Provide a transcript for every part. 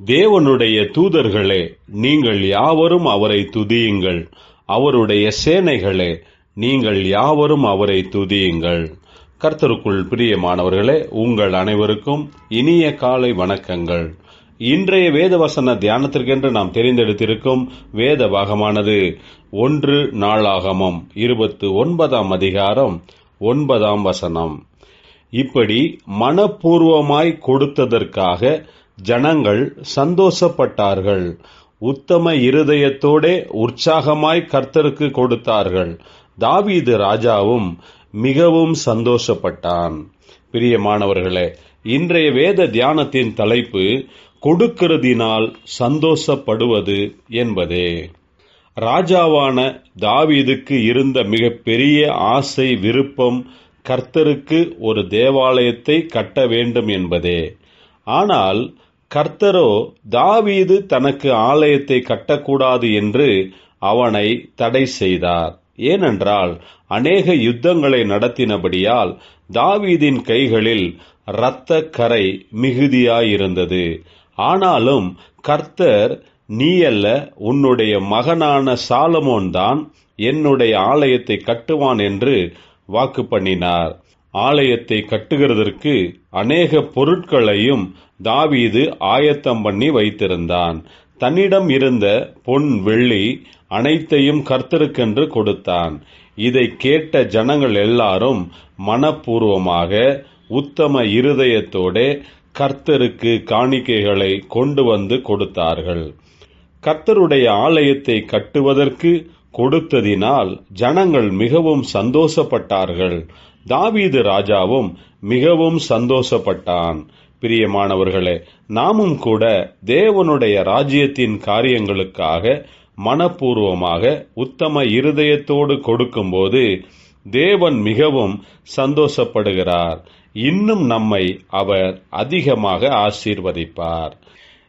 தேவனுடைய தூதர்களே, நீங்கள் யாவரும் அவரை துதியுங்கள். அவருடைய சேனைகளே, நீங்கள் யாவரும் அவரை துதியுங்கள். கர்த்தருக்குள் பிரியமானவர்களே, உங்கள் அனைவருக்கும் இனிய காலை வணக்கங்கள். இன்றைய வேதவசன தியானத்திற்கென்று நாம் தெரிந்தெடுத்திருக்கும் வேத பாகமானது 1 நாளாகமம் 29 அதிகாரம் 9 இப்படி மனப்பூர்வமாய் கொடுத்ததற்காக ஜனங்கள் சந்தோஷப்பட்டார்கள். உத்தம இருதயத்தோடே உற்சாகமாய் கர்த்தருக்கு கொடுத்தார்கள். தாவீது ராஜாவும் மிகவும் சந்தோஷப்பட்டான். பிரியமானவர்களே, இன்றைய வேத தியானத்தின் தலைப்பு கொடுக்கிறதினால் சந்தோஷப்படுவது என்பதே. ராஜாவான தாவீதுக்கு இருந்த மிகப்பெரிய ஆசை, விருப்பம் கர்த்தருக்கு ஒரு தேவாலயத்தை கட்ட வேண்டும் என்பதே. ஆனால் கர்த்தரோ தாவீது தனக்கு ஆலயத்தை கட்டக்கூடாது என்று அவனை தடை செய்தார். ஏனென்றால் அநேக யுத்தங்களை நடத்தினபடியால் தாவீதின் கைகளில் இரத்த கரை மிகுதியாயிருந்தது. ஆனாலும் கர்த்தர், நீ அல்ல, உன்னுடைய மகனான சாலமோன் தான் என்னுடைய ஆலயத்தை கட்டுவான் என்று வாக்கு பண்ணினார். ஆலயத்தை கட்டுகிறதற்கு அநேக பொருட்களையும் தாவீது ஆயத்தம் பண்ணி வைத்திருந்தான். தன்னிடம் இருந்த பொன், வெள்ளி அனைத்தையும் கர்த்தருக்கென்று கொடுத்தான். இதை கேட்ட ஜனங்கள் எல்லாரும் மனப்பூர்வமாக உத்தம இருதயத்தோடே கர்த்தருக்கு காணிக்கைகளை கொண்டு வந்து கொடுத்தார்கள். கர்த்தருடைய ஆலயத்தை கட்டுவதற்கு கொடுத்ததினால் ஜனங்கள் மிகவும் சந்தோஷப்பட்டார்கள். தாவீது ராஜாவும் மிகவும் சந்தோஷப்பட்டான். பிரியமானவர்களே, நாமும் கூட தேவனுடைய ராஜ்யத்தின் காரியங்களுக்காக மனப்பூர்வமாக உத்தம இருதயத்தோடு கொடுக்கும்போது தேவன் மிகவும் சந்தோஷப்படுகிறார். இன்னும் நம்மை அவர் அதிகமாக ஆசீர்வதிப்பார்.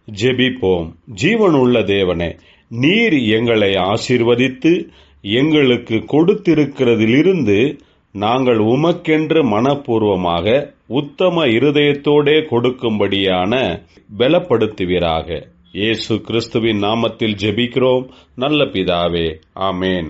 ஜெபிப்போம். ஜீவனுள்ள தேவனே, நீர் எங்களை ஆசீர்வதித்து எங்களுக்கு கொடுத்திருக்கிறதிலிருந்து நாங்கள் உமக்கென்று மனப்பூர்வமாக உத்தம இருதயத்தோடே கொடுக்கும்படியான பலப்படுத்துவீராக. இயேசு கிறிஸ்துவின் நாமத்தில் ஜெபிக்கிறோம் நல்ல பிதாவே, ஆமேன்.